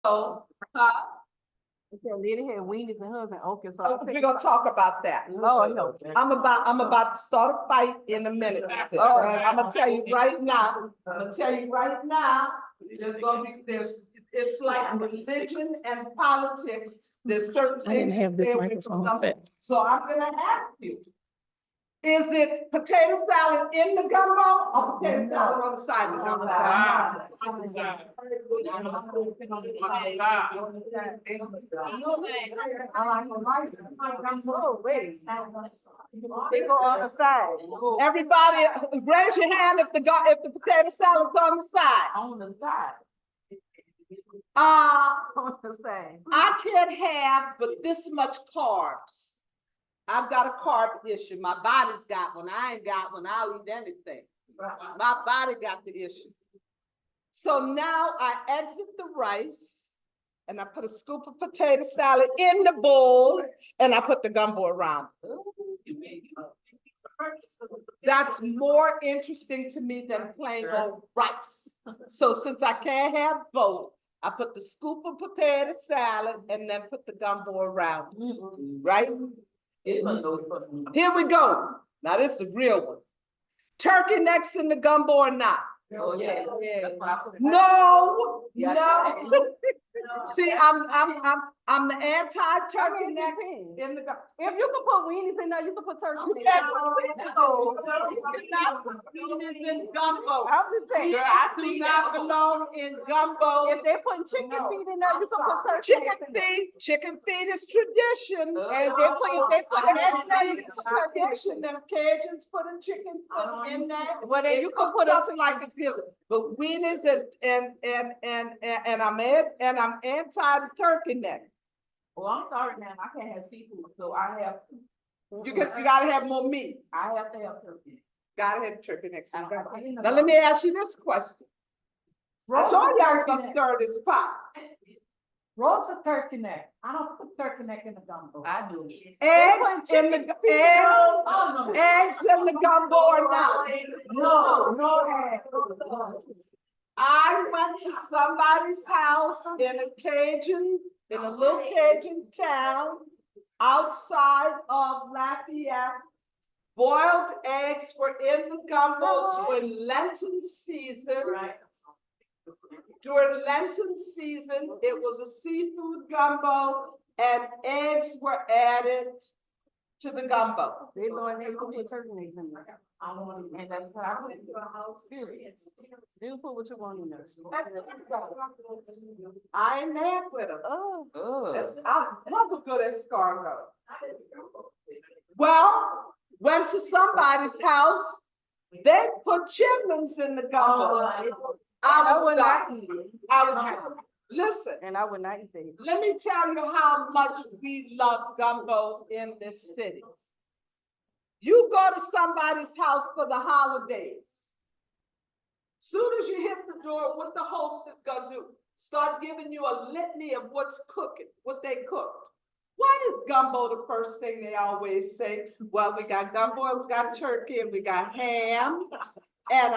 So, Lady had weenies and hers and okra. we're gonna talk about that. Lord help. I'm about to start a fight in a minute. I'm gonna tell you right now. It's like religion and politics. There's certain things. I didn't have this microphone set. So I'm gonna ask you. Is it potato salad in the gumbo or potato salad on the side of the gumbo? They go on the side. Everybody, raise your hand if the potato salad's on the side. On the side. On the side. I can't have but this much carbs. I've got a carb issue. My body's got one. I ain't got one. I'll eat anything. My body got the issue. So now I exit the rice and I put a scoop of potato salad in the bowl and I put the gumbo around. That's more interesting to me than plain old rice. So since I can't have both, I put the scoop of potato salad and then put the gumbo around. Right? Here we go. Now this is a real one. Turkey necks in the gumbo or not? Oh, yeah. No. See, I'm the anti-turkey necks in the gumbo. If you can put weenies in there, you can put turkey. Weenies in gumbo. I'm just saying. Do not belong in gumbo. If they put chicken feet in there, you can put turkey. Chicken feet is tradition. And if they put chicken in there, you can put turkey. Tradition. Them Cajuns putting chicken foot in there. Well, then you can put something like a pizza. But weenies and I'm anti the turkey neck. Well, I'm sorry, man. I can't have seafood, so I have. You gotta have more meat. I have to have turkey. Gotta have turkey necks. Now let me ask you this question. I told you I was gonna stir this pot. Roast a turkey neck. I don't put turkey neck in the gumbo. I do. Eggs in the gumbo or not? No eggs. I went to somebody's house in a little Cajun town outside of Lafayette. Boiled eggs were in the gumbo during Lenten season. Right. During Lenten season, it was a seafood gumbo and eggs were added to the gumbo. They know they put turkey necks in there. I want to, and that's what I went to a house experience. You put what you want in there. I ain't mad with them. I'm never good at escargot. Well, went to somebody's house. They put chitlins in the gumbo. I was listen. And I would not eat that. Let me tell you how much we love gumbo in this city. You go to somebody's house for the holidays. Soon as you hit the door, what the host is gonna do? Start giving you a litany of what's cooking, what they cooked. Why is gumbo the first thing they always say? Well, we got gumbo, and we got turkey, and we got ham, and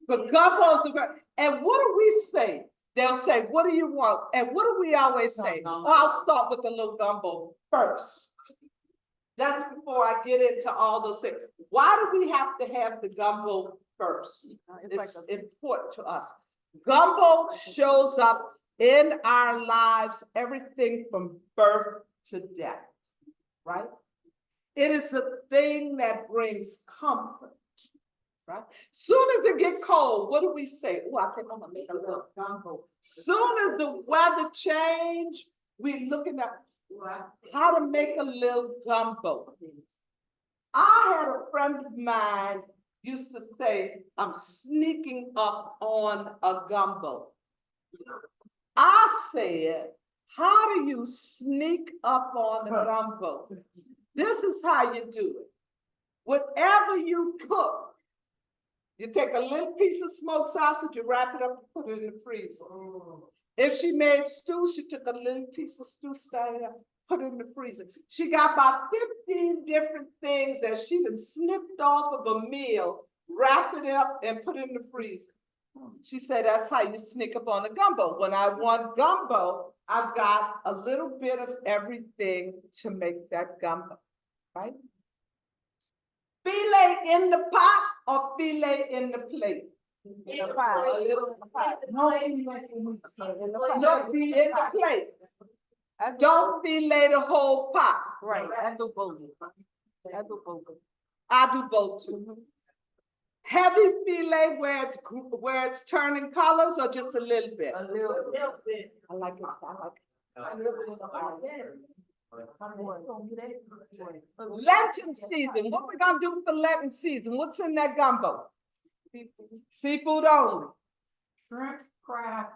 but gumbo's and what do we say? They'll say, what do you want? And what do we always say? Oh, I'll start with the little gumbo first. That's before I get into all those things. Why do we have to have the gumbo first? It's important to us. Gumbo shows up in our lives, everything from birth to death, right? It is a thing that brings comfort. Right? Soon as it gets cold, what do we say? Oh, I think I'm gonna make a little gumbo. Soon as the weather change, we're looking at how to make a little gumbo. I had a friend of mine used to say, I'm sneaking up on a gumbo. I said, how do you sneak up on the gumbo? This is how you do it. Whatever you cook, you take a little piece of smoked sausage, you wrap it up and put it in the freezer. If she made stew, she took a little piece of stew, started up, put it in the freezer. She got about 15 different things that she done snipped off of a meal, wrapped it up and put it in the freezer. She said, that's how you sneak up on the gumbo. When I want gumbo, I've got a little bit of everything to make that gumbo, right? Filet in the pot or filet in the plate? In the pot. A little in the pot. No, in the No, in the plate. Don't fillet the whole pot. Right, I do both. I do both. I do both too. Heavy filet where it's turning colors or just a little bit? A little bit. I like it. I like it. Lenten season. What we gonna do for Lenten season? What's in that gumbo? Seafood only. Shrimp, crab.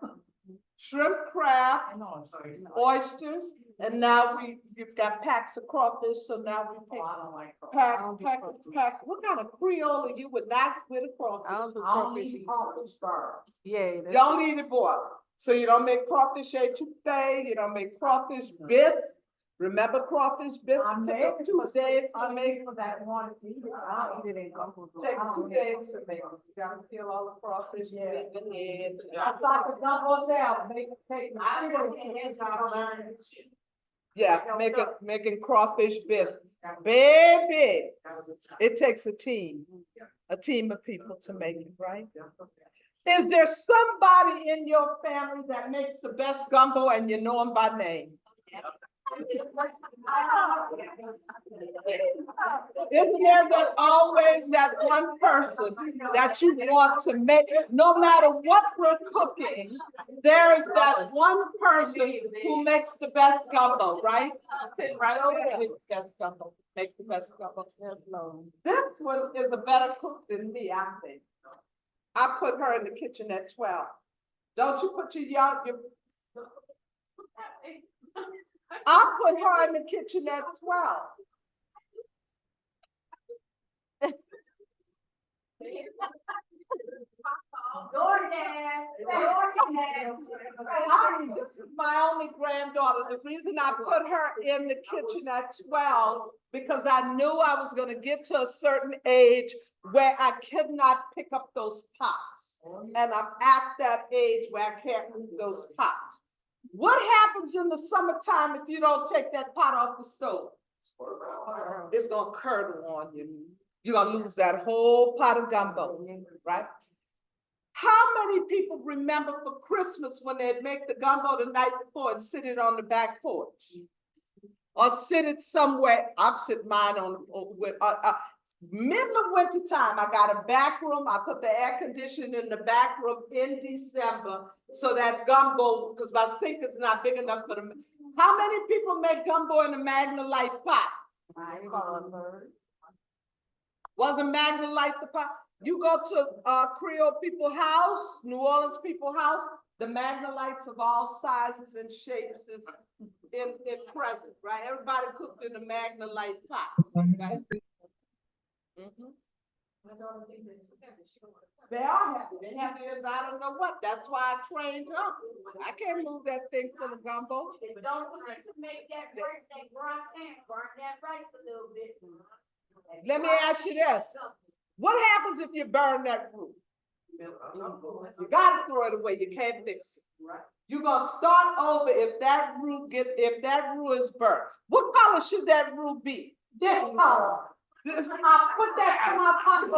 Shrimp, crab, oysters, and now you've got packs of crawfish. So now we pick pack. What kind of Creole are you with? Not with a crawfish. I don't do crawfish. Yeah. You don't eat it boiled. So you don't make crawfish etouffee. You don't make crawfish bisque. Remember crawfish bisque? I Took made us 2 days to I make. made for that one. I eat it in gumbo. Takes 2 days to make. You gotta peel all the crawfish. Yeah. Make the head. I thought the gumbo out. Make it take. Yeah, making crawfish bisque. Baby, it takes a team of people to make it, right? Is there somebody in your family that makes the best gumbo and you know them by name? Isn't there always that one person that you want to make, no matter what we're cooking, there is that one person who makes the best gumbo, right? Sit right over there. Make the best gumbo. Make the best gumbo. This one is a better cook than me, I think. I put her in the kitchen at 12. Don't you put your I put her in the kitchen at 12. This is my only granddaughter. The reason I put her in the kitchen at 12 because I knew I was going to get to a certain age where I could not pick up those pots. And I'm at that age where I can't move those pots. What happens in the summertime if you don't take that pot off the stove? It's going to curdle on you. You're going to lose that whole pot of gumbo, right? How many people remember for Christmas when they'd make the gumbo the night before and sit it on the back porch? Or sit it somewhere opposite mine middle of winter time. I got a back room. I put the air conditioning in the back room in December so that gumbo, because my sink is not big enough for them. How many people make gumbo in a Magnalite pot? Wasn't Magnalite the pot? You go to Creole people house, New Orleans people house, the Magnalites of all sizes and shapes is in present, right? Everybody cooked in a Magnalite pot, right? They are happy. They happy as I don't know what. That's why I trained her. I can't move that thing for the gumbo. Don't forget to make that birthday burn that rice a little bit. Let me ask you this. What happens if you burn that roux? You gotta throw it away. You can't fix it. You're gonna start over if that roux is burnt. What color should that roux be? This color. I put that to my pocket.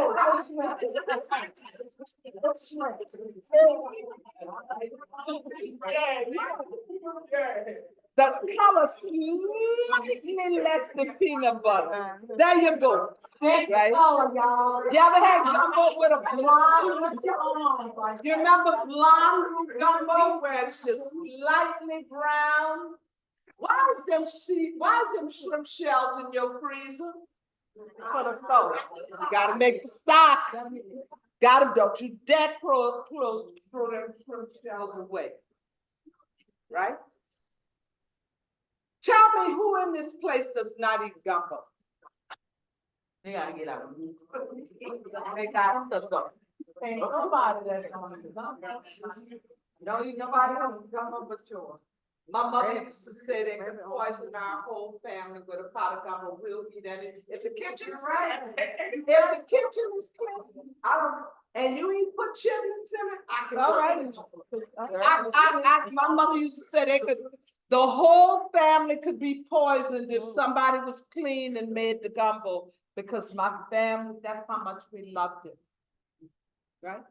The color slightly less than peanut butter. There you go. Right? You ever had gumbo with a blonde? You remember blonde gumbo where it's just slightly brown? Why is them shrimp shells in your freezer? For the stove. You gotta make the stock. Don't you dare throw them shrimp shells away. Right? Tell me who in this place does not eat gumbo? They gotta get out. They got stuff up. Ain't nobody that's gonna do gumbo. Don't eat nobody else's gumbo but yours. My mother used to say they could poison our whole family with a pot of gumbo. We'll eat that if the kitchen is clean. If the kitchen is clean, I don't, and you ain't put chitlins in it, I can. All right. My mother used to say they could, the whole family could be poisoned if somebody was clean and made the gumbo, because my family, that's how much we loved it. Right?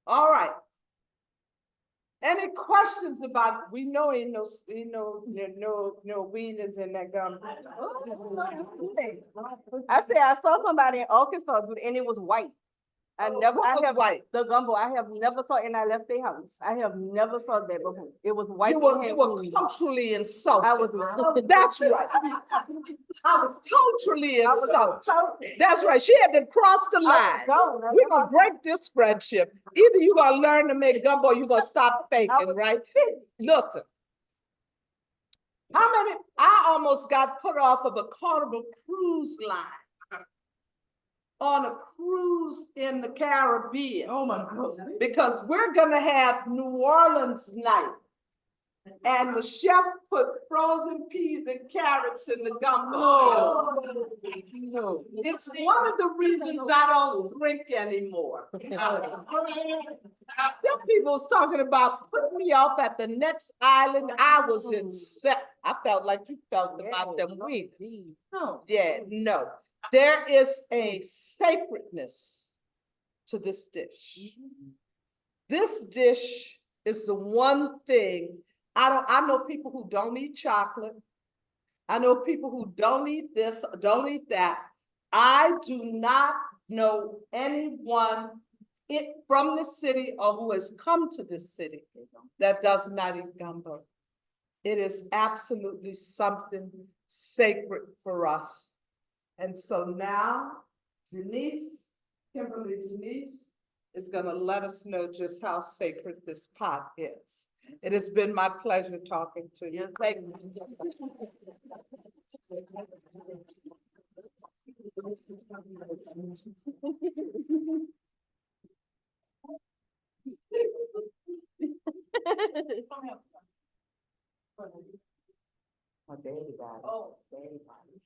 All right. Any questions about, we know ain't no wieners in that gumbo. I said, I saw somebody in Arkansas do it, and it was white. I have white. the gumbo. I have never saw it, and I left their house. I have never saw that before. It was white. You were culturally insulted. I was. That's right. I was culturally insulted. That's right. She had to cross the line. We're gonna break this friendship. Either you're gonna learn to make gumbo, or you're gonna stop faking, right? Listen. How many? I almost got put off of a Carnival cruise line. On a cruise in the Caribbean. Oh my God. Because we're gonna have New Orleans night. And the chef put frozen peas and carrots in the gumbo. Oh. It's one of the reasons I don't drink anymore. Them people was talking about putting me off at the next island. I was upset. I felt like you felt about them wieners. Yeah, no. There is a sacredness to this dish. This dish is the one thing I know people who don't eat chocolate. I know people who don't eat this, don't eat that. I do not know anyone from the city or who has come to this city that does not eat gumbo. It is absolutely something sacred for us. And so now, Denise, Kimberly Denise, is gonna let us know just how sacred this pot is. It has been my pleasure talking to you. Thank you. My daddy got it. Oh. Daddy got it.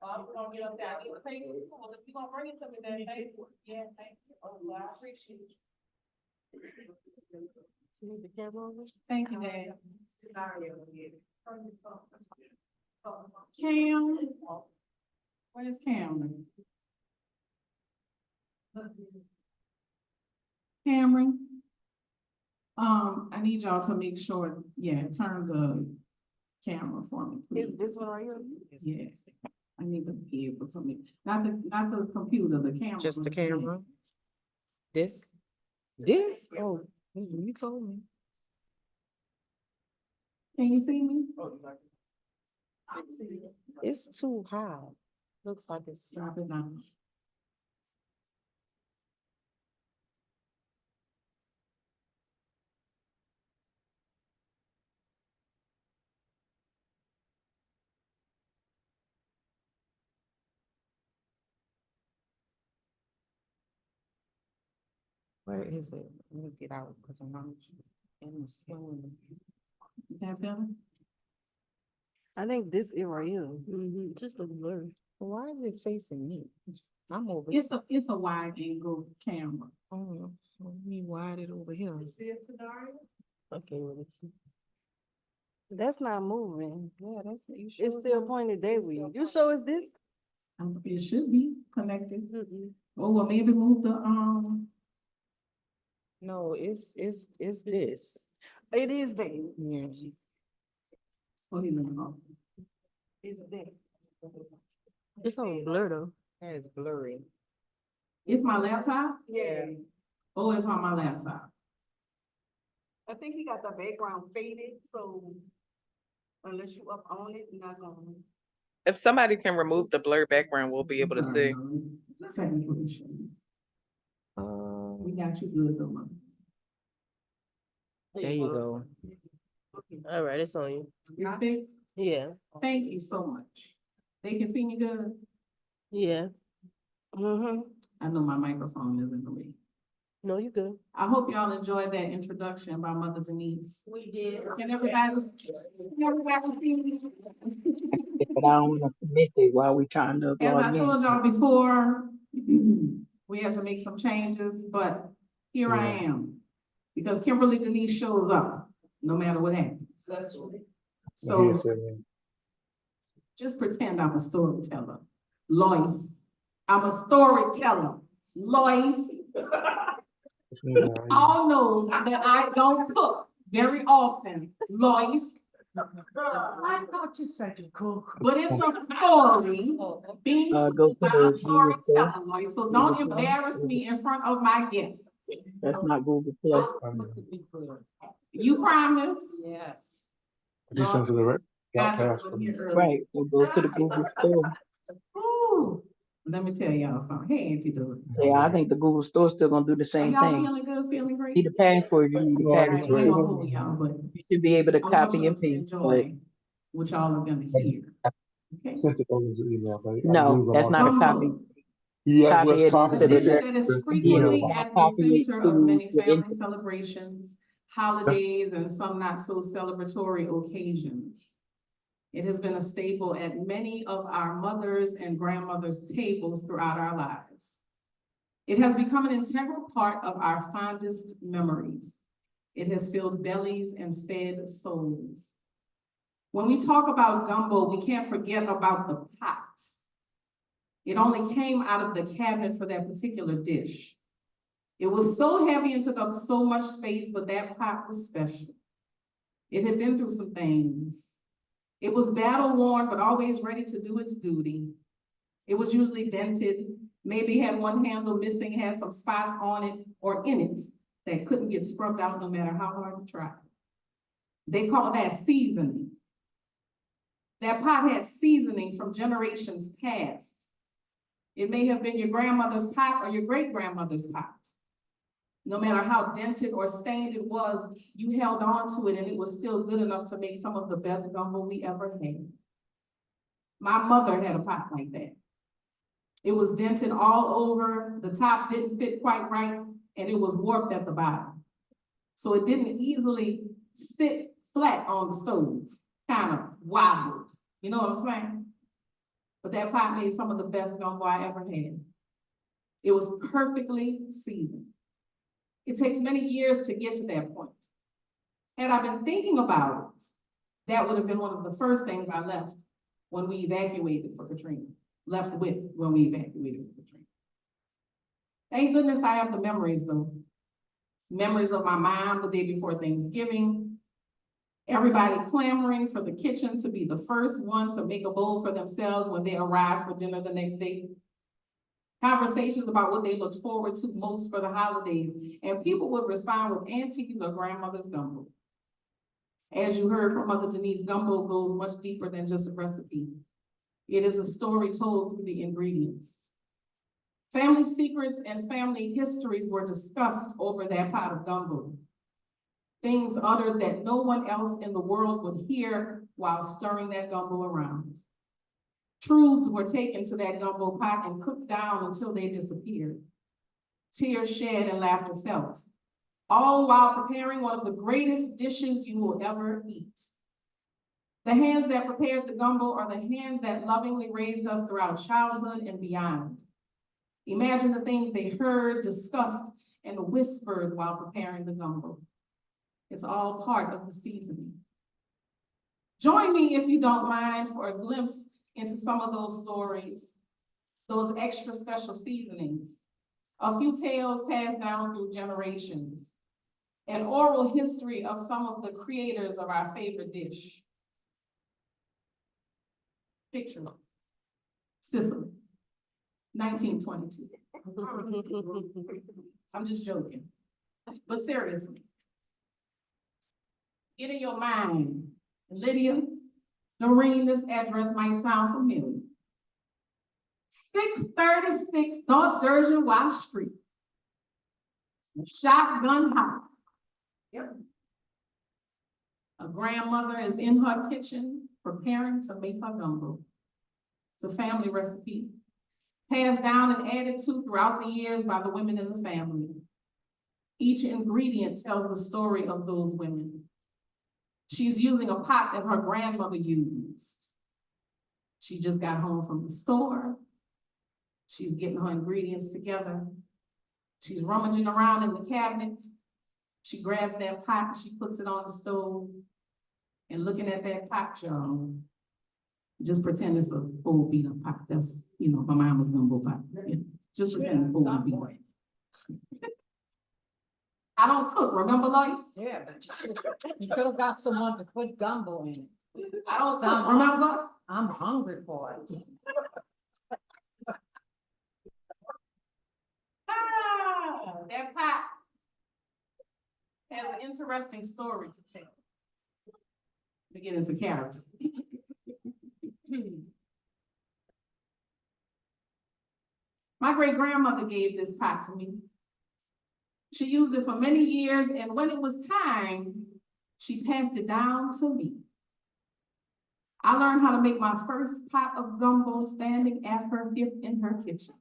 I'm gonna get up there. I need to pay you. If you gonna bring it to me, then thank you. Yeah, thank you. Oh, well, I appreciate it. You need the camera on? Thank you, Dad. Cam, where's Cameron? Cameron? I need y'all to make sure, turn the camera for me, Is please. this one right here? Yes, I need to be able to make, not the computer, the camera. Just the camera? This? This? Oh, you told me. Can you see me? It's too high. Looks like it's. Drop it down. Where is it? Let me get out because I'm not in the screen. Is that better? I think this is right here. Just a blur. Why is it facing me? I'm over. It's a wide angle camera. Oh, let me wide it over here. See it, Tadaria? Okay, well, that's not moving. Yeah, that's what you sure. It's still pointed that way. You sure it's this? It should be connected. Oh, well, maybe move the, No, it's this. It is there. Yeah. oh, he's in the hall. It's there. It's on blur though. That is blurry. It's my laptop? Yeah. Oh, it's on my laptop. I think he got the background faded, so unless you up on it, you're not gonna. If somebody can remove the blur background, we'll be able to see. Technical issues. We got you good though, Mom. There you go. All right, it's on you. You fixed? Yeah. Thank you so much. They can see me good? Yeah. I know my microphone is in the way. No, you good. I hope y'all enjoyed that introduction by Mother Denise. We did. Can everybody see me? But I don't want us to miss it while we trying to As I log in. told y'all before, we had to make some changes, but here I am. Because Kimberly Denise shows up, no matter what happens. That's right. So just pretend I'm a storyteller. Lois, I'm a storyteller. Lois, all knows that I don't cook very often. Lois, I thought you said you cook. but it's a story being Go told to by the a Google Store. storyteller, Lois. So don't embarrass me in front of my guests. That's not Google Play. You promise? Yes. You sent to the right? Gotcha, we're here early. Right, we'll go to the Google Store. Ooh, let me tell y'all something. Hey, Auntie Dory. Yeah, I think the Google Store still gonna do the Are same y'all thing. feeling good, feeling great? Need the password, you need the No, All it's right, password. we ain't gonna pull y'all, but You should be able to I want copy you and to paste, but enjoy what y'all are gonna hear. Okay? Sent it over to email, but I no, moved that's on. not a Gumbo, copy. Yeah, Copy let's it copy a to the dish direct. that is Yeah. frequently Yeah. at the Copy it center of to many your family internet. celebrations, holidays, and some not so celebratory occasions. It has been a staple at many of our mothers' and grandmothers' tables throughout our lives. It has become an integral part of our fondest memories. It has filled bellies and fed souls. When we talk about gumbo, we can't forget about the pot. It only came out of the cabinet for that particular dish. It was so heavy and took up so much space, but that pot was special. It had been through some things. It was battle worn, but always ready to do its duty. It was usually dented, maybe had one handle missing, had some spots on it or in it that couldn't get scrubbed out no matter how hard you tried. They call that seasoning. That pot had seasoning from generations past. It may have been your grandmother's pot or your great-grandmother's pot. No matter how dented or stained it was, you held on to it and it was still good enough to make some of the best gumbo we ever had. My mother had a pot like that. It was dented all over, the top didn't fit quite right, and it was warped at the bottom. So it didn't easily sit flat on the stove, kind of wobbled. You know what I'm saying? But that pot made some of the best gumbo I ever had. It was perfectly seasoned. It takes many years to get to that point. Had I been thinking about it, that would have been one of the first things I left when we evacuated for Katrina. Left with when we evacuated for Katrina. Thank goodness I have the memories though. Memories of my mom the day before Thanksgiving. Everybody clamoring for the kitchen to be the first one to make a bowl for themselves when they arrived for dinner the next day. Conversations about what they looked forward to most for the holidays, and people would respond with aunties or grandmother's gumbo. As you heard from Mother Denise, gumbo goes much deeper than just a recipe. It is a story told through the ingredients. Family secrets and family histories were discussed over that pot of gumbo. Things uttered that no one else in the world would hear while stirring that gumbo around. Truths were taken to that gumbo pot and cooked down until they disappeared. Tears shed and laughter felt, all while preparing one of the greatest dishes you will ever eat. The hands that prepared the gumbo are the hands that lovingly raised us throughout childhood and beyond. Imagine the things they heard, discussed, and whispered while preparing the gumbo. It's all part of the seasoning. Join me, if you don't mind, for a glimpse into some of those stories, those extra special seasonings, a few tales passed down through generations, an oral history of some of the creators of our favorite dish. Picture, Sicily, 1922. I'm just joking, but seriously. Get in your mind, Lydia, Doreen, this address might sound familiar. 636 North Durgeon Street. Shotgun house. Yep. A grandmother is in her kitchen preparing to make her gumbo. It's a family recipe, passed down and added to throughout the years by the women in the family. Each ingredient tells the story of those women. She's using a pot that her grandmother used. She just got home from the store. She's getting her ingredients together. She's rummaging around in the cabinet. She grabs that pot, she puts it on the stove, and looking at that pot, y'all, just pretend it's a old beat up pot. That's, my mama's gumbo pot. Yeah, just pretend it's old beat up. I don't cook, remember, Lois? Yeah, but you could have got someone to put gumbo in it. I don't cook, remember? I'm hungry for it. That pot has an interesting story to tell. We get into character. My great grandmother gave this pot to me. She used it for many years, and when it was time, she passed it down to me. I learned how to make my first pot of gumbo standing at her hip in her kitchen,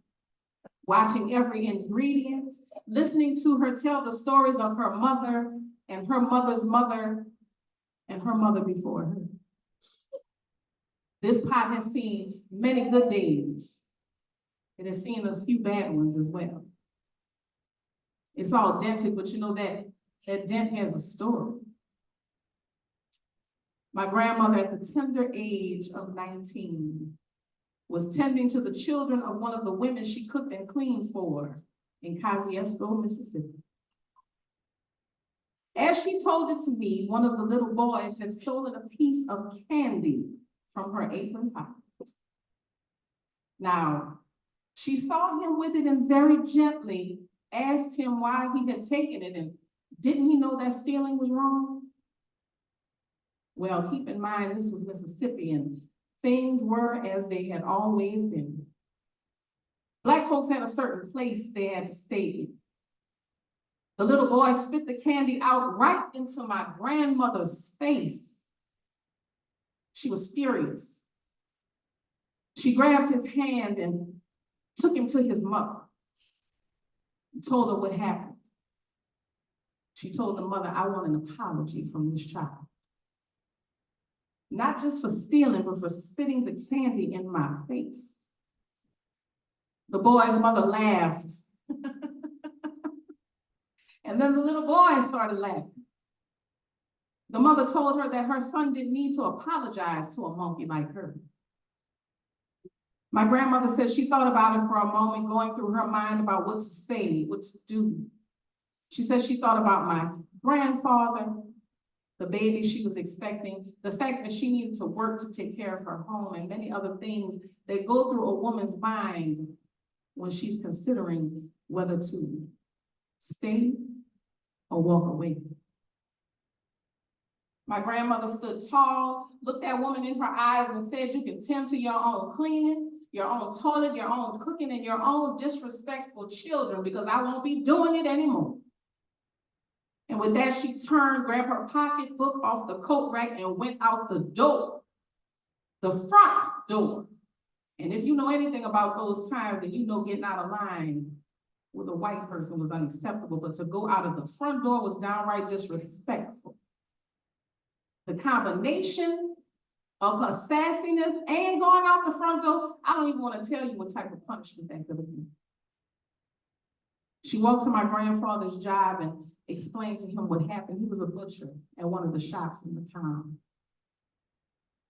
watching every ingredient, listening to her tell the stories of her mother and her mother's mother and her mother before her. This pot has seen many good days. It has seen a few bad ones as well. It's all dented, but that dent has a story. My grandmother, at the tender age of 19, was tending to the children of one of the women she cooked and cleaned for in Kosciuszko, Mississippi. As she told it to me, one of the little boys had stolen a piece of candy from her apron pocket. Now, she saw him with it and very gently asked him why he had taken it, and didn't he know that stealing was wrong? Well, keep in mind, this was Mississippi and things were as they had always been. Black folks had a certain place they had to stay in. The little boy spit the candy out right into my grandmother's face. She was furious. She grabbed his hand and took him to his mother. Told her what happened. She told the mother, I want an apology from this child. Not just for stealing, but for spitting the candy in my face. The boy's mother laughed. And then the little boy started laughing. The mother told her that her son didn't need to apologize to a monkey like her. My grandmother said she thought about it for a moment, going through her mind about what to say, what to do. She said she thought about my grandfather, the baby she was expecting, the fact that she needed to work to take care of her home, and many other things that go through a woman's mind when she's considering whether to stay or walk away. My grandmother stood tall, looked that woman in her eyes and said, you can tend to your own cleaning, your own toilet, your own cooking, and your own disrespectful children, because I won't be doing it anymore. And with that, she turned, grabbed her pocketbook off the coat rack and went out the door, the front door. And if you know anything about those times, then you know getting out of line with a white person was unacceptable, but to go out of the front door was downright disrespectful. The combination of her sassiness and going out the front door, I don't even want to tell you what type of punishment that could have been. She walked to my grandfather's job and explained to him what happened. He was a butcher at one of the shops in the town.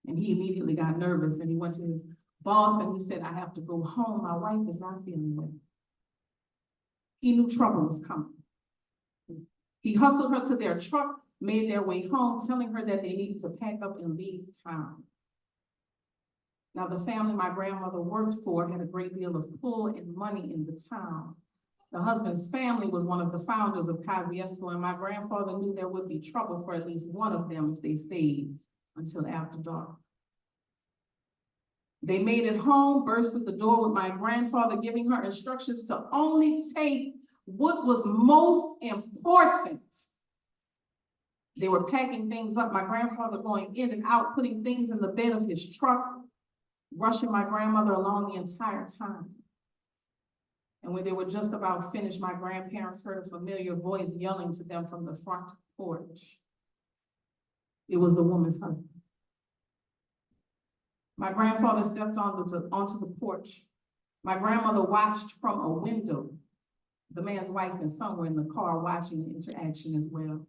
And he immediately got nervous and he went to his boss and he said, I have to go home. My wife is not feeling well. He knew trouble was coming. He hustled her to their truck, made their way home, telling her that they needed to pack up and leave town. Now, the family my grandmother worked for had a great deal of pull and money in the town. The husband's family was one of the founders of Kosciuszko, and my grandfather knew there would be trouble for at least one of them if they stayed until after dark. They made it home, burst through the door with my grandfather giving her instructions to only take what was most important. They were packing things up, my grandfather going in and out, putting things in the bed of his truck, rushing my grandmother along the entire time. And when they were just about finished, my grandparents heard a familiar voice yelling to them from the front porch. It was the woman's husband. My grandfather stepped onto the porch. My grandmother watched from a window. The man's wife and son were in the car watching the interaction as well.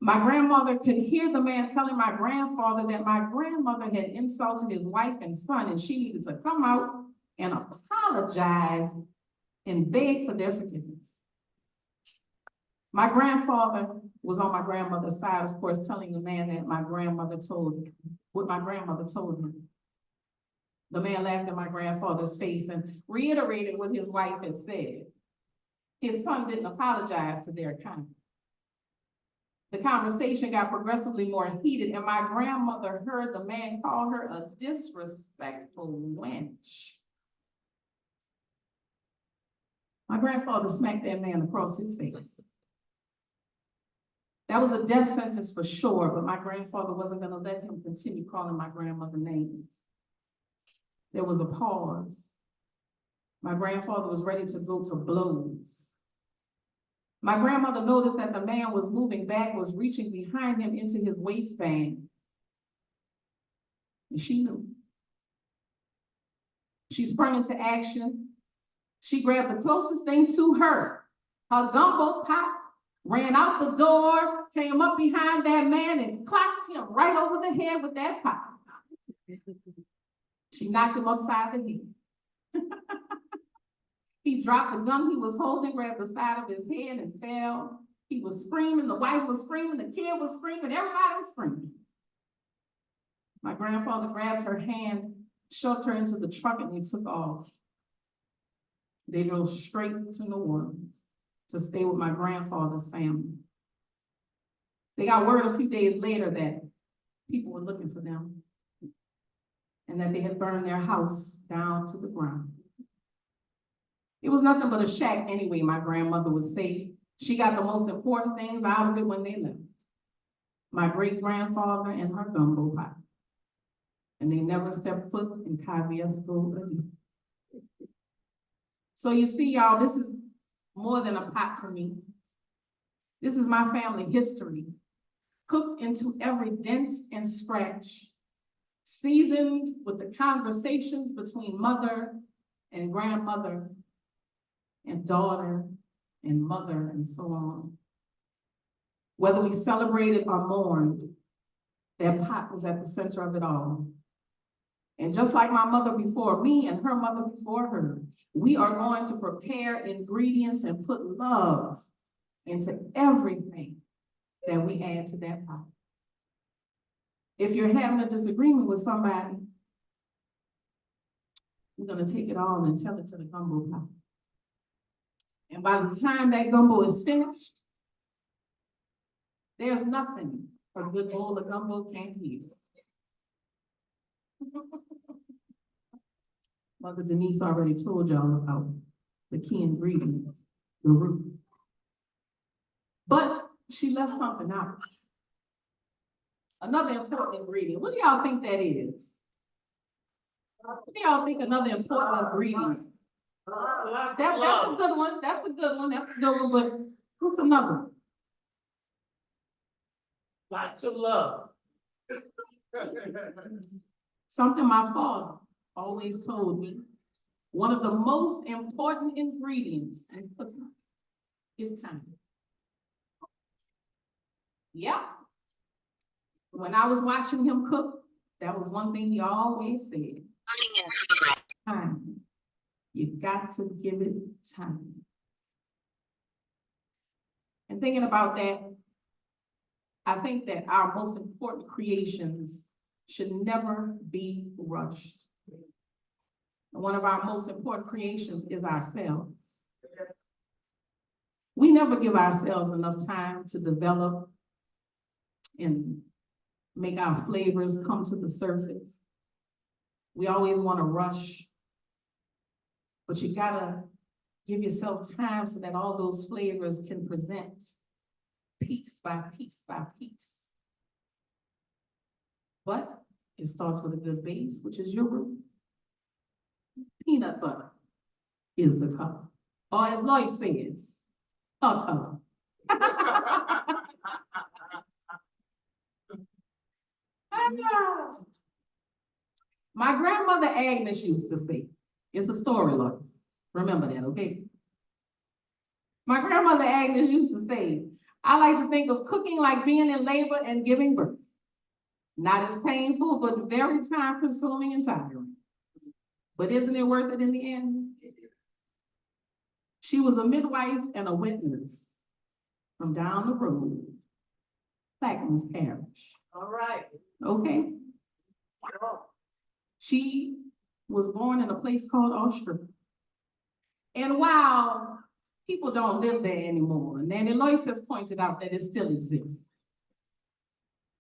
My grandmother could hear the man telling my grandfather that my grandmother had insulted his wife and son, and she needed to come out and apologize and beg for their forgiveness. My grandfather was on my grandmother's side, of course, telling the man that what my grandmother told him. The man laughed in my grandfather's face and reiterated what his wife had said. His son didn't apologize to their kind. The conversation got progressively more heated, and my grandmother heard the man call her a disrespectful wench. My grandfather smacked that man across his face. That was a death sentence for sure, but my grandfather wasn't going to let him continue calling my grandmother names. There was a pause. My grandfather was ready to go to blows. My grandmother noticed that the man was moving backwards, reaching behind him into his waistband. And she knew. She sprung into action. She grabbed the closest thing to her gumbo pot, ran out the door, came up behind that man and clocked him right over the head with that pot. She knocked him upside the head. He dropped the gun he was holding, grabbed the side of his head and fell. He was screaming, the wife was screaming, the kid was screaming, everybody was screaming. My grandfather grabbed her hand, shoved her into the truck, and they took off. They drove straight to New Orleans to stay with my grandfather's family. They got word a few days later that people were looking for them and that they had burned their house down to the ground. It was nothing but a shack anyway, my grandmother would say. She got the most important things out of it when they left. My great-grandfather and her gumbo pot. And they never stepped foot in Caviesco again. So you see, y'all, this is more than a pot to me. This is my family history, cooked into every dent and scratch, seasoned with the conversations between mother and grandmother and daughter and mother and so on. Whether we celebrated or mourned, that pot was at the center of it all. And just like my mother before me and her mother before her, we are going to prepare ingredients and put love into everything that we add to that pot. If you're having a disagreement with somebody, we're going to take it all and tell it to the gumbo pot. And by the time that gumbo is finished, there's nothing a good bowl of gumbo can't use. Mother Denise already told y'all about the key ingredients, the roux. But she left something out. Another important ingredient. What do y'all think that is? What do y'all think another important ingredient? That's a good one. That's a good one. That's a good one. But what's another one? Lots of love. Something my father always told me. One of the most important ingredients in cooking is time. Yep. When I was watching him cook, that was one thing he always said. Time. You got to give it time. And thinking about that, I think that our most important creations should never be rushed. And one of our most important creations is ourselves. We never give ourselves enough time to develop and make our flavors come to the surface. We always want to rush, but you gotta give yourself time so that all those flavors can present piece by piece by piece. But it starts with a good base, which is your roux. Peanut butter, is the color. Or as Lois says, a color. My grandmother Agnes used to say, it's a story, Lois. Remember that, okay? My grandmother Agnes used to say, I like to think of cooking like being in labor and giving birth. Not as painful, but very time-consuming and tiring. But isn't it worth it in the end? She was a midwife and a wet nurse from down the road, Plaquemines Parish. All right. Okay? She was born in a place called Austria. And while people don't live there anymore, Nanny Lois has pointed out that it still exists.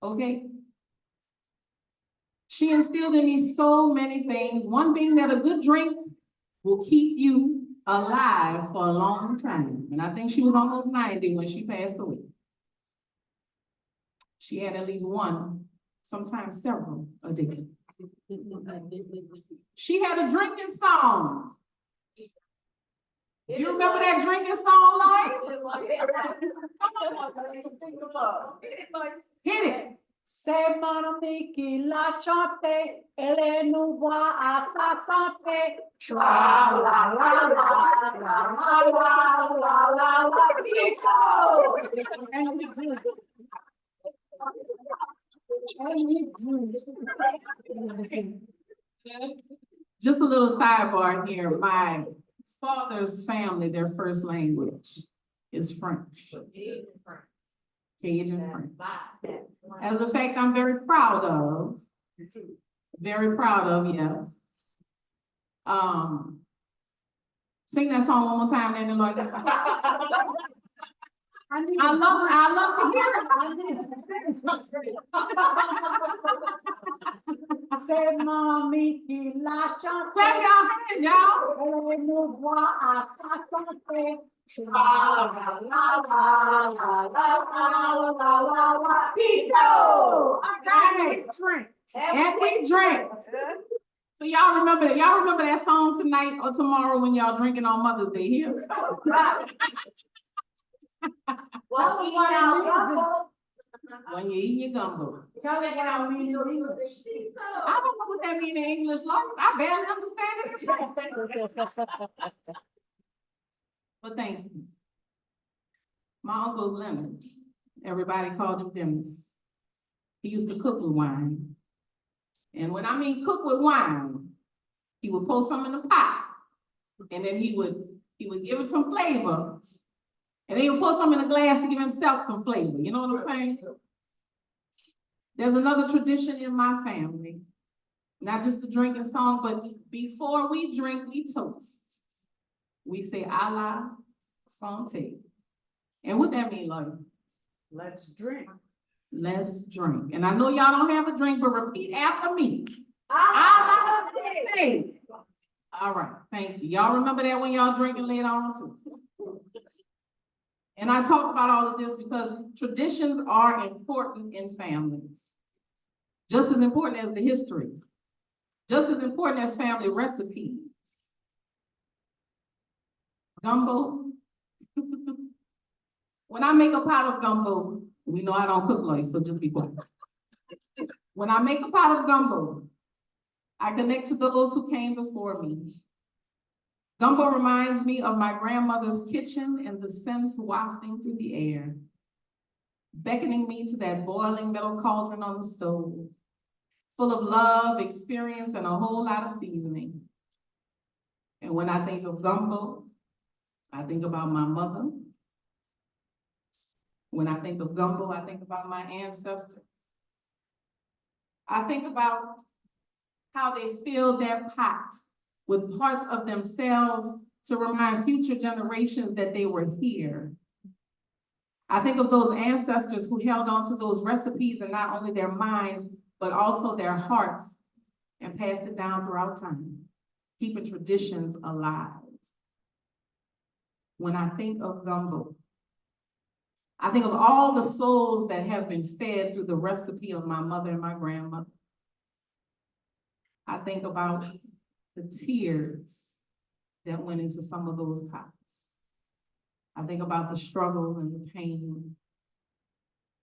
Okay? She instilled in me so many things, one being that a good drink will keep you alive for a long time. And I think she was almost 90 when she passed away. She had at least one, sometimes several a day. She had a drinking song. You remember that drinking song, Lois? Hit it. C'est mon ami qui l'a chanté, elle nous voit à sa santé. Chua la la la la la la la la la. Just a little sidebar here. My father's family, their first language is French. Cajun French. As a fact, I'm very proud of. Very proud of, yes. Sing that song one more time, Nanny Lloyd. I love to hear it. C'est mon ami qui l'a chanté. Clap your hands, y'all. Elle nous voit à sa santé. La la la la la la la la la. Pito. And we drink. So y'all remember that? Y'all remember that song tonight or tomorrow when y'all drinking on Mother's Day here? When you eat your gumbo. Tell me what I mean. I don't know what that means in English, Lord. I barely understand it. But thank you. My Uncle Leonard, everybody called him Denise. He used to cook with wine. And when I mean cook with wine, he would pour some in the pot. And then he would give it some flavor. And then he would pour some in a glass to give himself some flavor. You know what I'm saying? There's another tradition in my family. Not just the drinking song, but before we drink, we toast. We say, "A la santé." And what that mean, Lord? Let's drink. Let's drink. And I know y'all don't have a drink, but repeat after me. A la santé. All right, thank you. Y'all remember that when y'all drinking later on too. And I talk about all of this because traditions are important in families. Just as important as the history. Just as important as family recipes. Gumbo. When I make a pot of gumbo, we know I don't cook like, so just be quiet. When I make a pot of gumbo, I connect to those who came before me. Gumbo reminds me of my grandmother's kitchen and the scents wafting through the air, beckoning me to that boiling metal cauldron on the stove, full of love, experience, and a whole lot of seasoning. And when I think of gumbo, I think about my mother. When I think of gumbo, I think about my ancestors. I think about how they filled their pot with parts of themselves to remind future generations that they were here. I think of those ancestors who held on to those recipes in not only their minds, but also their hearts and passed it down throughout time, keeping traditions alive. When I think of gumbo, I think of all the souls that have been fed through the recipe of my mother and my grandmother. I think about the tears that went into some of those pots. I think about the struggle and the pain.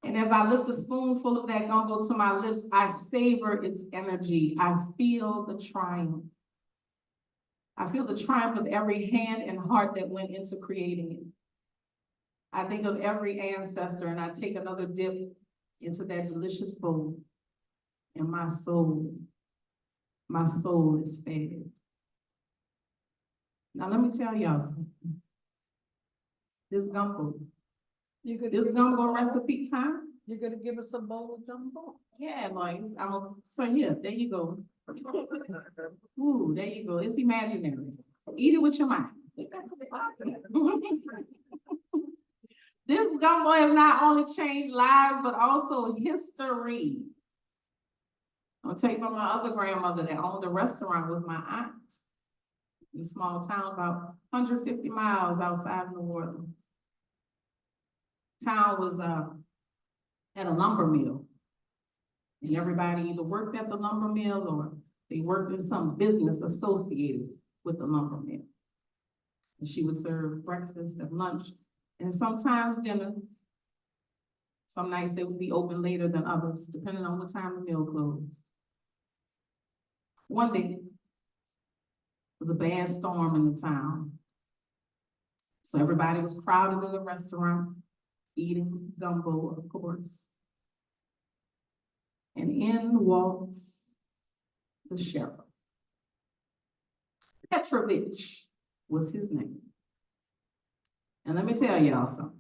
And as I lift a spoonful of that gumbo to my lips, I savor its energy. I feel the triumph. I feel the triumph of every hand and heart that went into creating it. I think of every ancestor and I take another dip into that delicious bowl. And my soul is fed. Now let me tell y'all something. This gumbo recipe, huh? You're gonna give us a bowl of gumbo? Yeah, like, so yeah, there you go. Ooh, there you go. It's imaginary. Eat it with your mind. This gumbo has not only changed lives, but also history. I'll take from my other grandmother that owned a restaurant with my aunt in a small town about 150 miles outside of New Orleans. Town was at a lumber mill. And everybody either worked at the lumber mill or they worked in some business associated with the lumber mill. And she would serve breakfast and lunch and sometimes dinner. Some nights they would be open later than others, depending on what time the mill closed. One day, there was a bad storm in the town. So everybody was crowded in the restaurant, eating gumbo, of course. And in walks the sheriff. Petrovich was his name. And let me tell y'all something.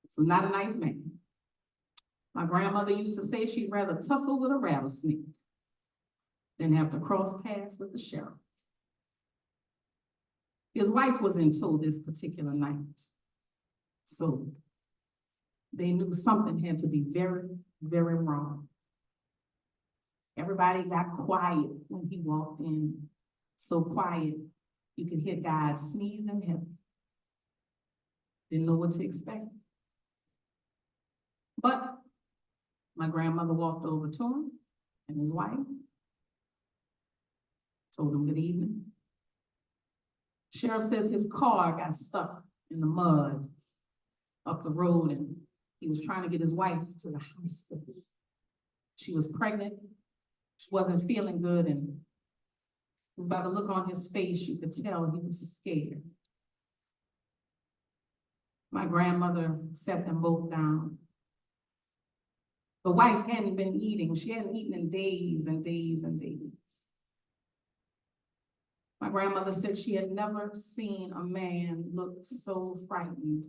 So not a nice man. My grandmother used to say she'd rather tussle with a rattlesnake than have to cross paths with the sheriff. His wife was in tow this particular night. So they knew something had to be very, very wrong. Everybody got quiet when he walked in. So quiet, you could hear God sneezing heavy. Didn't know what to expect. But my grandmother walked over to him and his wife, told him good evening. Sheriff says his car got stuck in the mud up the road and he was trying to get his wife to the hospital. She was pregnant. She wasn't feeling good, and by the look on his face, you could tell he was scared. My grandmother sat them both down. The wife hadn't been eating. She hadn't eaten in days and days and days. My grandmother said she had never seen a man look so frightened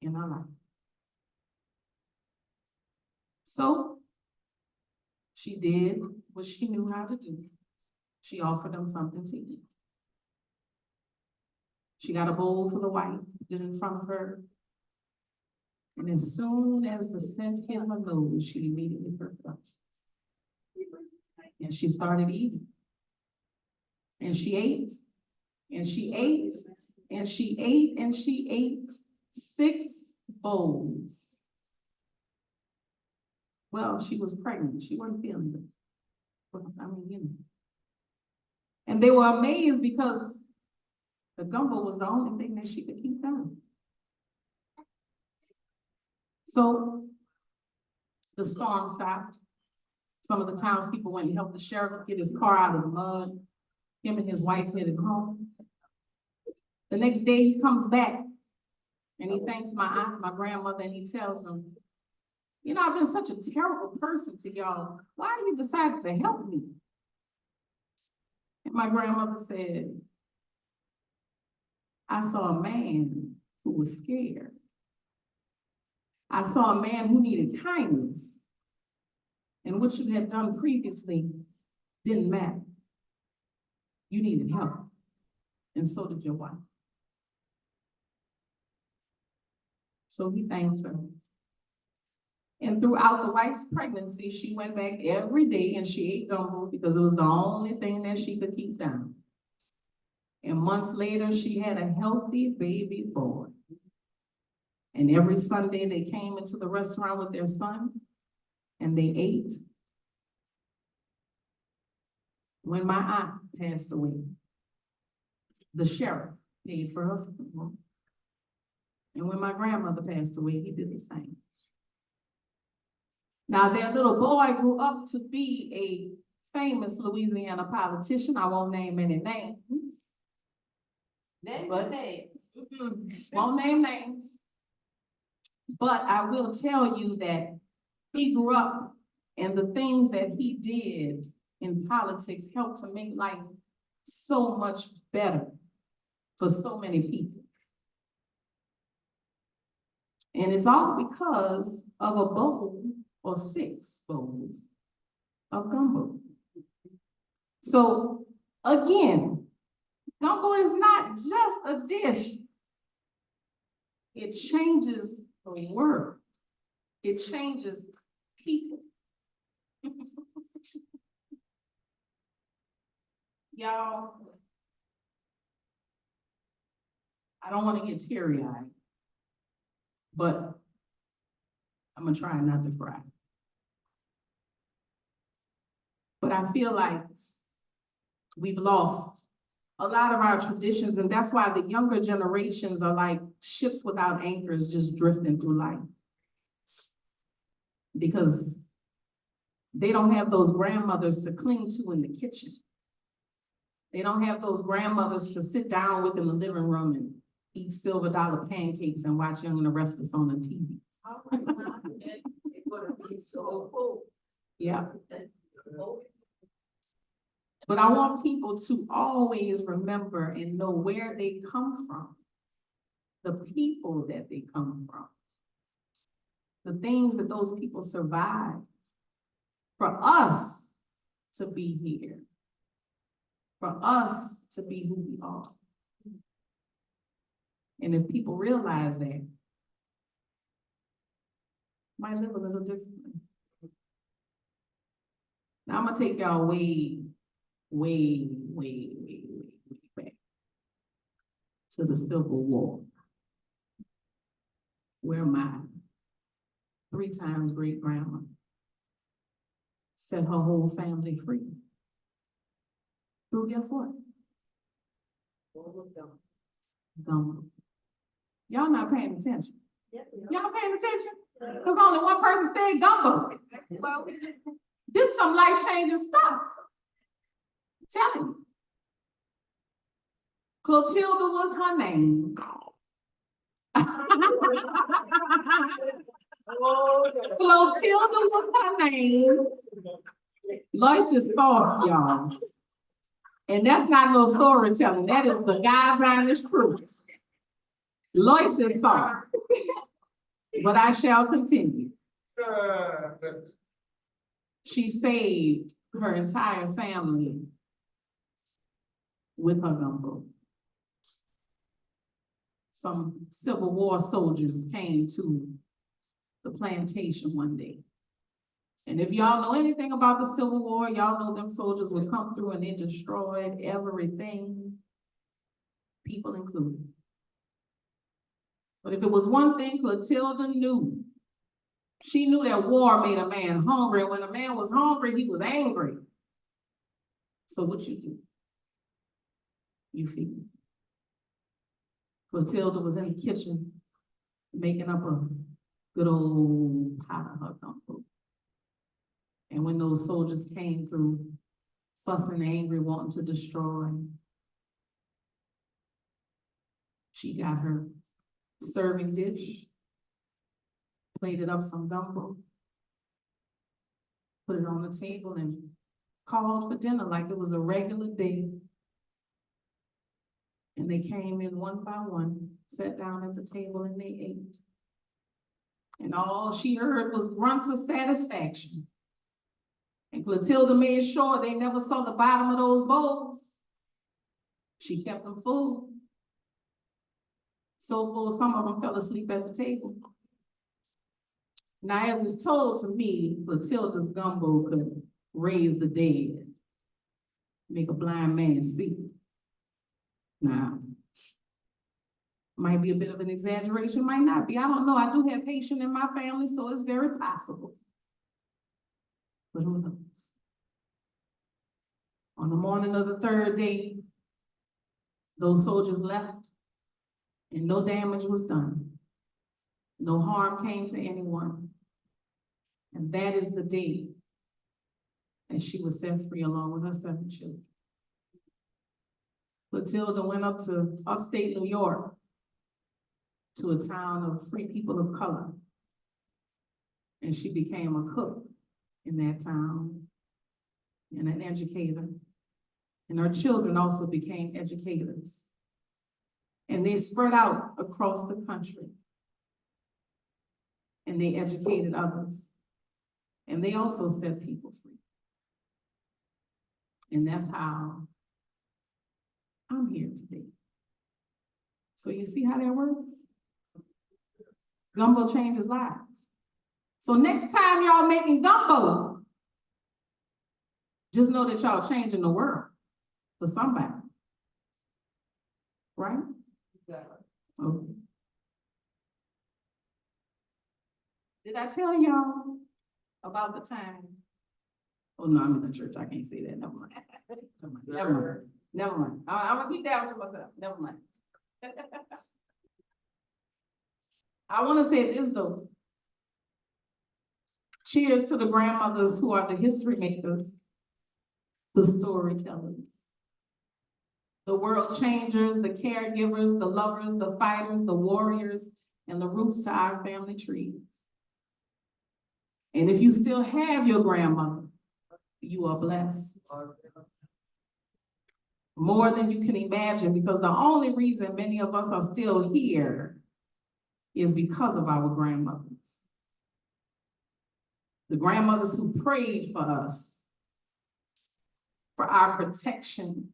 in her life. So she did what she knew how to do. She offered them something to eat. She got a bowl for the wife, did it in front of her. And as soon as the scent hit her nose, she immediately perked up. And she started eating. And she ate, and she ate, and she ate, and she ate 6 bowls. Well, she was pregnant. She wasn't feeling good. I mean, you know. And they were amazed because the gumbo was the only thing that she could keep down. So the storm stopped. Some of the townspeople went and helped the sheriff get his car out of the mud. Him and his wife headed home. The next day he comes back and he thanks my aunt, my grandmother, and he tells them, you know, I've been such a terrible person to y'all. Why you decided to help me? And my grandmother said, I saw a man who was scared. I saw a man who needed kindness. And what you had done previously didn't matter. You needed help. And so did your wife. So he thanked her. And throughout the wife's pregnancy, she went back every day and she ate gumbo because it was the only thing that she could keep down. And months later, she had a healthy baby boy. And every Sunday they came into the restaurant with their son and they ate. When my aunt passed away, the sheriff paid for her funeral. And when my grandmother passed away, he did the same. Now, their little boy grew up to be a famous Louisiana politician. I won't name any names. But won't name names. But I will tell you that he grew up and the things that he did in politics helped to make life so much better for so many people. And it's all because of a bowl or 6 bowls of gumbo. So again, gumbo is not just a dish. It changes the world. It changes people. Y'all, I don't want to get teary-eyed, but I'm gonna try not to cry. But I feel like we've lost a lot of our traditions, and that's why the younger generations are like ships without anchors, just drifting through life. Because they don't have those grandmothers to cling to in the kitchen. They don't have those grandmothers to sit down with in the living room and eat silver dollar pancakes and watch Young and the Restless on the TV. Yeah. But I want people to always remember and know where they come from, the people that they come from, the things that those people survived for us to be here, for us to be who we are. And if people realize that, might live a little differently. Now I'm gonna take y'all way back to the Civil War, where my 3 times great grandma set her whole family free. Through guess what? Gumbo. Y'all not paying attention. Y'all paying attention? Because only one person said gumbo. This is some life-changing stuff. I'm telling you. Clotilda was her name. Clotilda was her name. Lois is soft, y'all. And that's not no storytelling. That is the guys on this truth. Lois is soft. But I shall continue. She saved her entire family with her gumbo. Some Civil War soldiers came to the plantation one day. And if y'all know anything about the Civil War, y'all know them soldiers would come through and they destroyed everything, people included. But if it was one thing Clotilda knew, she knew that war made a man hungry. And when a man was hungry, he was angry. So what you do? You feed him. Clotilda was in the kitchen making up a good old pot of her gumbo. And when those soldiers came through, fussing, angry, wanting to destroy, she got her serving dish, plated up some gumbo, put it on the table, and called for dinner like it was a regular day. And they came in one by one, sat down at the table, and they ate. And all she heard was grunts of satisfaction. And Clotilda made sure they never saw the bottom of those bowls. She kept them full. So full, some of them fell asleep at the table. Now, as it's told to me, Clotilda's gumbo could raise the dead, make a blind man see. Now, might be a bit of an exaggeration, might not be. I don't know. I do have Haitian in my family, so it's very possible. But who knows? On the morning of the 3rd day, Those soldiers left and no damage was done. No harm came to anyone. And that is the day that she was set free along with her 7 children. Matilda went up to upstate New York to a town of free people of color. And she became a cook in that town and an educator. And her children also became educators. And they spread out across the country. And they educated others. And they also set people free. And that's how I'm here today. So you see how that works? Gumbo changes lives. So next time y'all making gumbo, just know that y'all changing the world for somebody. Right? Exactly. Okay. Did I tell y'all about the time? Oh no, I'm in the church. I can't say that. Never mind. Never mind. Never mind. I'm gonna keep that one to myself. Never mind. I want to say this though. Cheers to the grandmothers who are the history makers, the storytellers, the world changers, the caregivers, the lovers, the fighters, the warriors, and the roots to our family trees. And if you still have your grandmother, you are blessed. More than you can imagine, because the only reason many of us are still here is because of our grandmothers. The grandmothers who prayed for us, for our protection.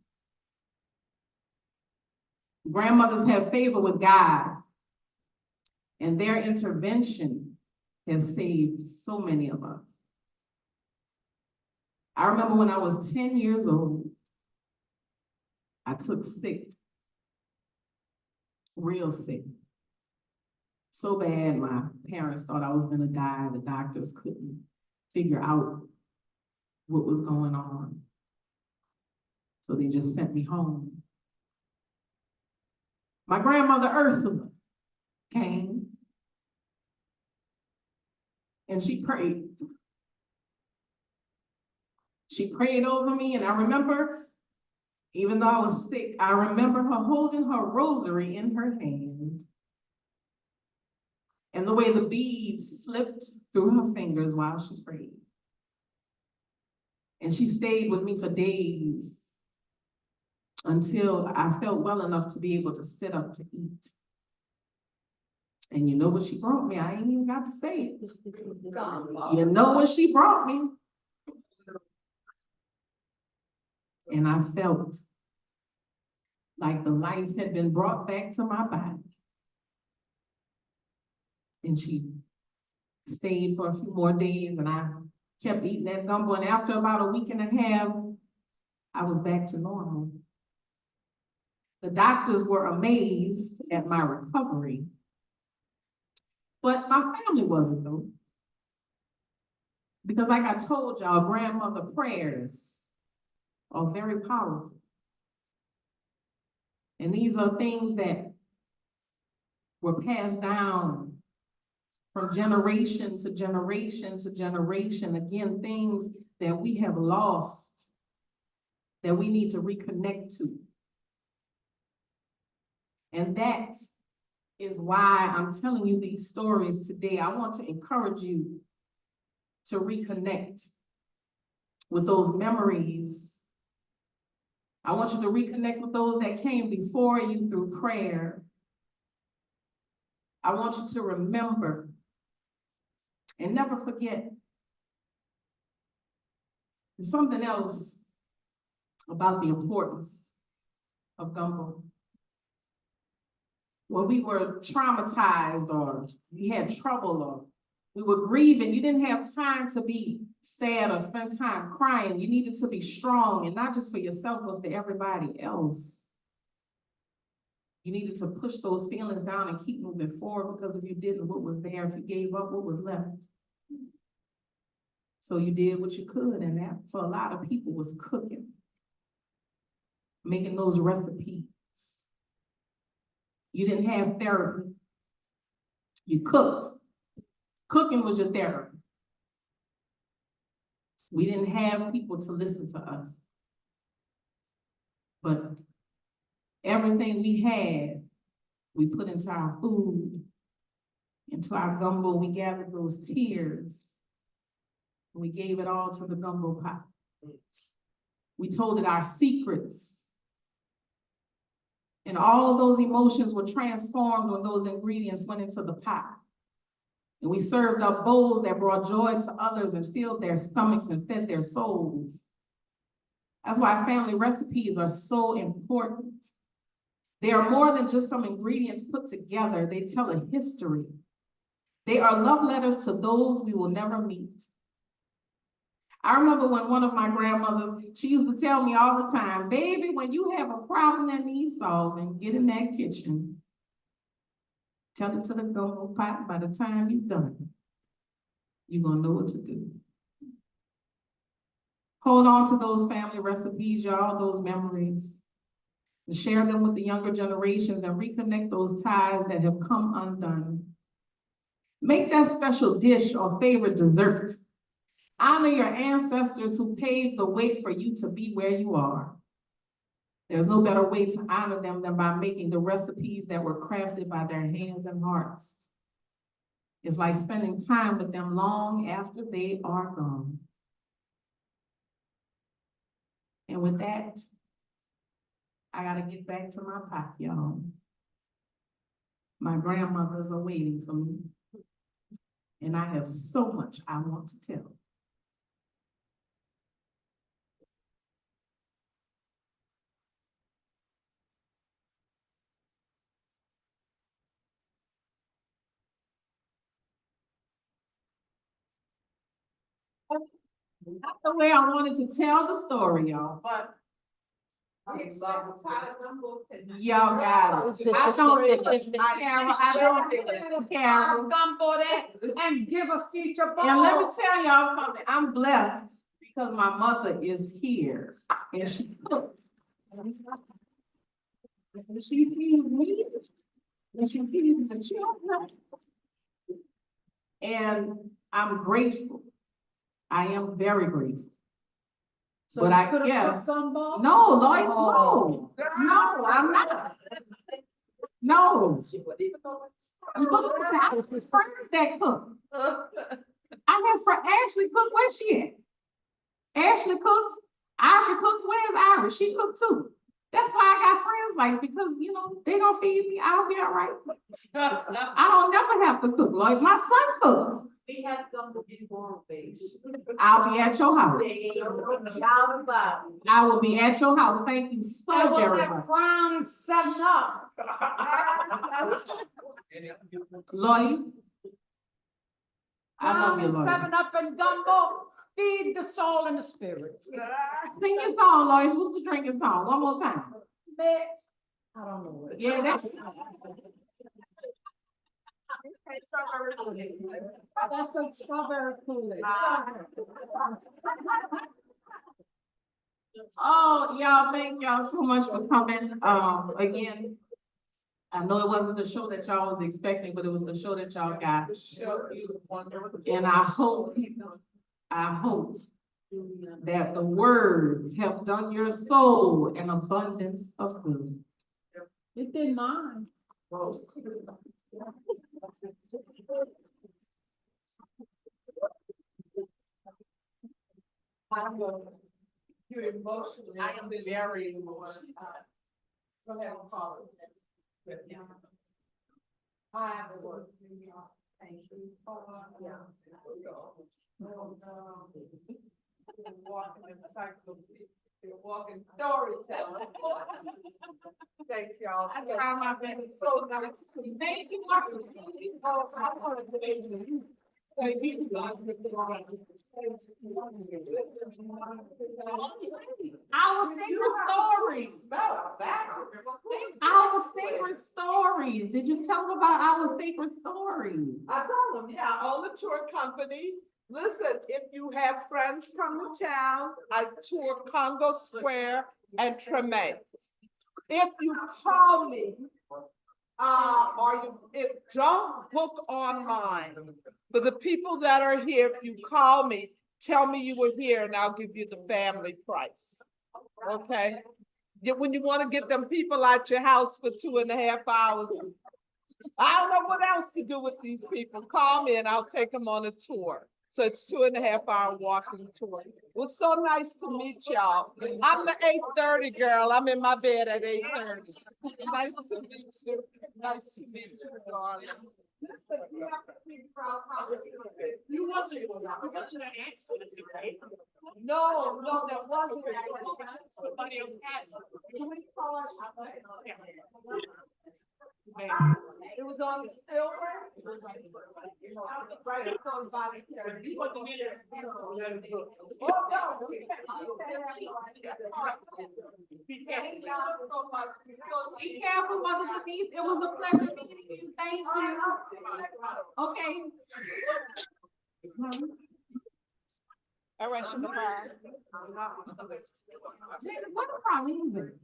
Grandmothers have favor with God, and their intervention has saved so many of us. I remember when I was 10 years old, I took sick, real sick. So bad, my parents thought I was gonna die. The doctors couldn't figure out what was going on. So they just sent me home. My grandmother Ursula came and she prayed. She prayed over me, and I remember, even though I was sick, I remember her holding her rosary in her hand. And the way the beads slipped through her fingers while she prayed. And she stayed with me for days until I felt well enough to be able to sit up to eat. And you know what she brought me? I ain't even got to say it. You know what she brought me? And I felt like the life had been brought back to my body. And she stayed for a few more days, and I kept eating that gumbo. And after about a week and a half, I was back to normal. The doctors were amazed at my recovery, but my family wasn't though. Because like I told y'all, grandmother prayers are very powerful. And these are things that were passed down from generation to generation to generation. Again, things that we have lost, that we need to reconnect to. And that is why I'm telling you these stories today. I want to encourage you to reconnect with those memories. I want you to reconnect with those that came before you through prayer. I want you to remember and never forget. And something else about the importance of gumbo. When we were traumatized or we had trouble or we were grieving, you didn't have time to be sad or spend time crying. You needed to be strong, and not just for yourself, but for everybody else. You needed to push those feelings down and keep moving forward, because if you didn't, what was there? If you gave up, what was left? So you did what you could, and that for a lot of people was cooking, making those recipes, You didn't have therapy. You cooked. Cooking was your therapy. We didn't have people to listen to us. But everything we had, we put into our food, into our gumbo. We gathered those tears. And we gave it all to the gumbo pot. We told it our secrets. And all of those emotions were transformed when those ingredients went into the pot. And we served up bowls that brought joy to others and filled their stomachs and fed their souls. That's why family recipes are so important. They are more than just some ingredients put together. They tell a history. They are love letters to those we will never meet. I remember when one of my grandmothers, she used to tell me all the time, baby, when you have a problem that needs solving, get in that kitchen. Tell it to the gumbo pot, and by the time you're done, you're gonna know what to do. Hold on to those family recipes, y'all, those memories. And share them with the younger generations and reconnect those ties that have come undone. Make that special dish or favorite dessert. Honor your ancestors who paved the way for you to be where you are. There's no better way to honor them than by making the recipes that were crafted by their hands and hearts. It's like spending time with them long after they are gone. And with that, I gotta get back to my pot, y'all. My grandmothers are waiting for me. And I have so much I want to tell. Not the way I wanted to tell the story, y'all, but y'all got it. I don't think Carol. Gumbo that and give us future bowl. And let me tell y'all something, I'm blessed because my mother is here and she cooked. And she feeds me and she feeds the children. And I'm grateful. I am very grateful. So But you I could've guess, cooked gumbo? no, Lois, Oh. no, I'm not. No. Look, listen, I have friends that cook. I have for Ashley cook, where's she at? Ashley cooks, Ira cooks, where's Ira? She cooked too. That's why I got friends like, because you know, they gonna feed me, I'll be all right. I don't never have to cook, like my son cooks. We have gumbo in warm face. I'll be at your house. I will be at your house. Thank you so very much. Brown 7-Up. Lloyd. I love you, Lloyd. 7-Up and gumbo. Feed the soul and the spirit. Sing your song, Lloyd. What's the drinking song? One more time. Mix. I don't know. Yeah, that's. That's a strawberry Kool-Aid. Oh, y'all, thank y'all so much for coming. Again, I know it wasn't the show that y'all was expecting, but it was the show that y'all got. And I hope that the words have done your soul an abundance of good. It did mine. You're emotional. I am very emotional. Go ahead and follow. I absolutely. Thank you. You're walking encyclopedia. You're walking storyteller. Thank y'all. I try my best. So nice. Thank you. Our secret stories. Our secret stories. Did you tell them about our secret stories? I told them, yeah, I own a tour company. Listen, if you have friends come to town, I tour Congo Square and Treme. If you call me, Don't book online. For the people that are here, if you call me, tell me you were here and I'll give you the family price. Okay? When you want to get them people out your house for 2.5 hours, I don't know what else to do with these people. Call me and I'll take them on a tour. So it's 2.5 hour walking tour. It was so nice to meet y'all. I'm the 8:30 girl. I'm in my bed at 8:30. Nice to meet you. Nice to meet you, darling. Listen, you have to be proud how you wasn't. No, that wasn't. It was on the stillway. Right across body care. Oh, no. Be careful, Mother Denise. It was a pleasure meeting you. Thank you. Okay. All right, sugar pie. What a problem is it?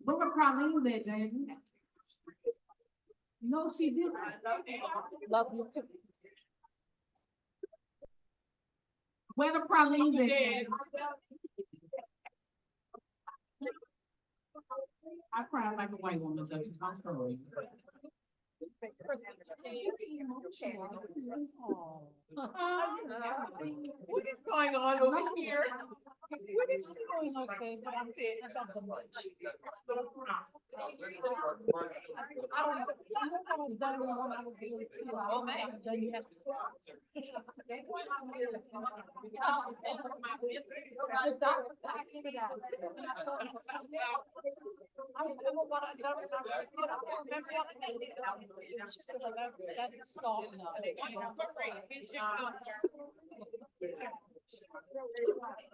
What were Carlene's at, James? No, she didn't. Love you too. Where the Carlene's at? I cried like a white woman, so it's my story. What is going on over here? What is It's okay, but I'm about the lunch.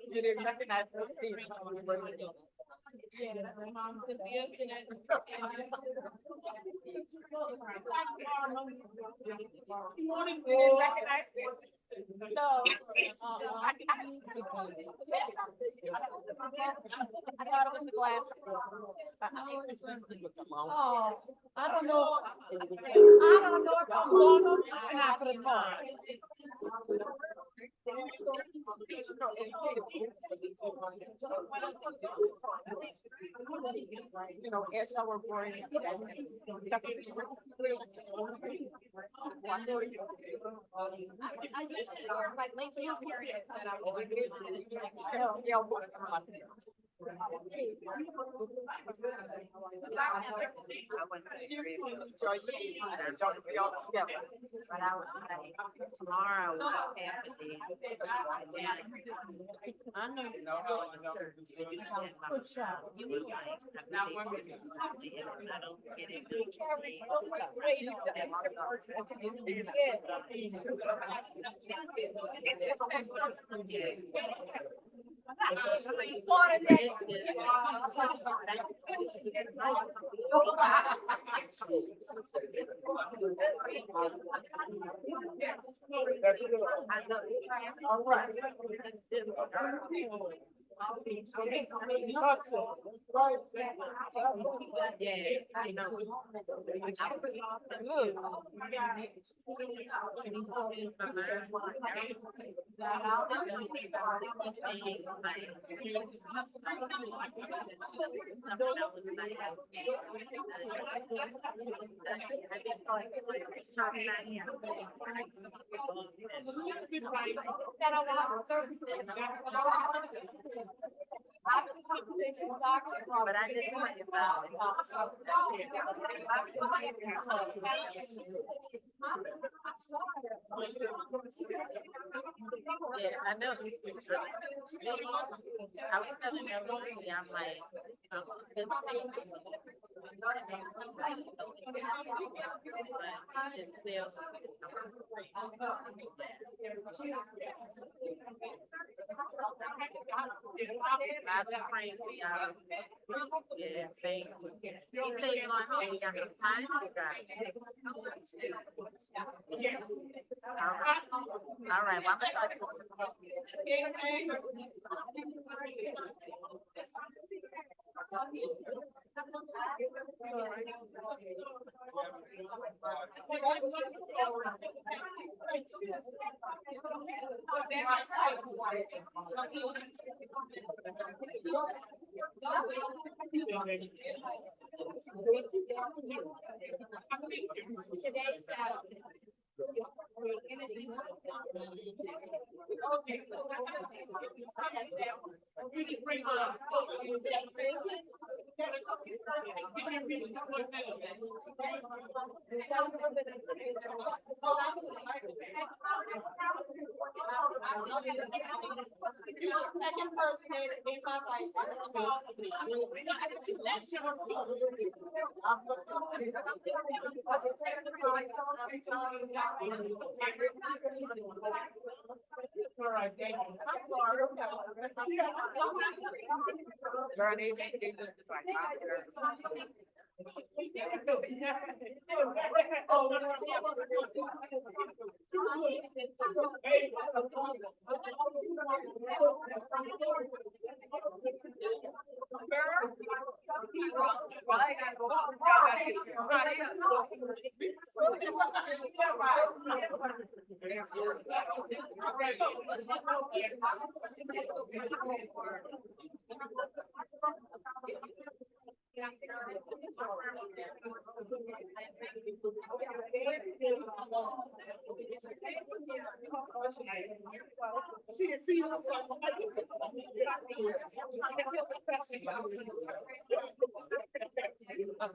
You didn't recognize those people. No. I thought it was the glass. Oh, I don't know. I don't know if I'm going on half of the car. You know, air shower boring. I usually like lately I'm curious that I'm going Tomorrow. I know. Good job. Not when we. I don't get it. Carry so much weight on that person. All right. Yeah, I know. But I just want about it. Yeah, I know. I was telling everybody, I'm like, just still. I've been praying for y'all. Yeah, thank you. He said going home, we got some time to drive. All right, well, I'm gonna talk to you.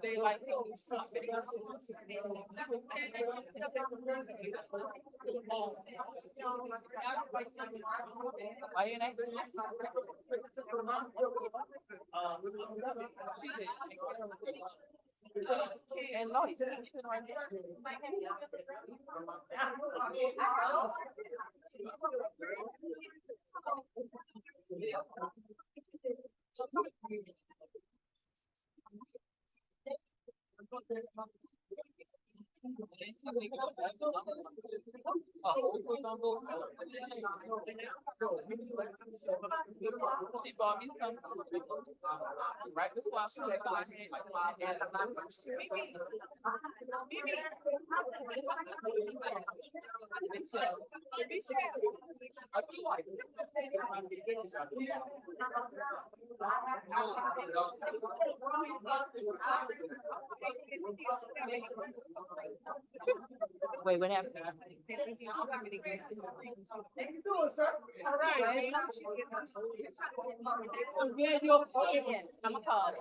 They like why you ain't? And Lloyd, right there. She bought me some right before I started going wait, what happened? I'm gonna call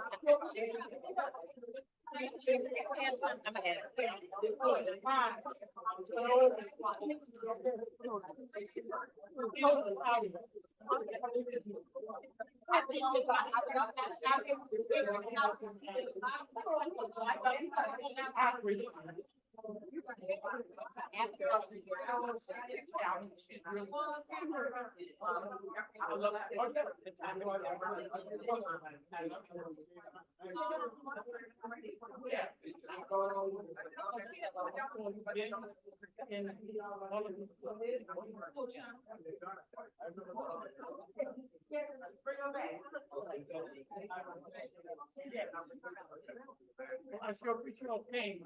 I sure appreciate your pain.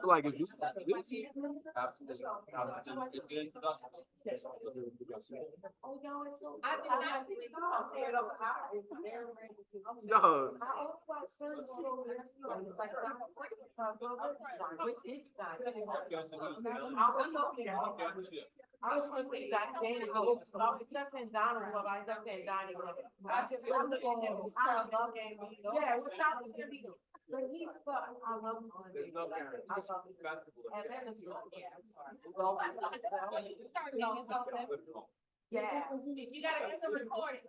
Like if you Oh, y'all, it's so. I did not see it all. No. I was gonna say that Danny, that's in Donald, but I don't think Donnie. I just love the game. It's kind of love game. Yeah, it's not gonna be, but he's fun. I love him. I love him. And then it's, yeah, I'm sorry. Yeah. You gotta get some recording.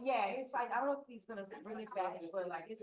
Yeah, it's like, I don't know if he's gonna bring it back, but like, it's.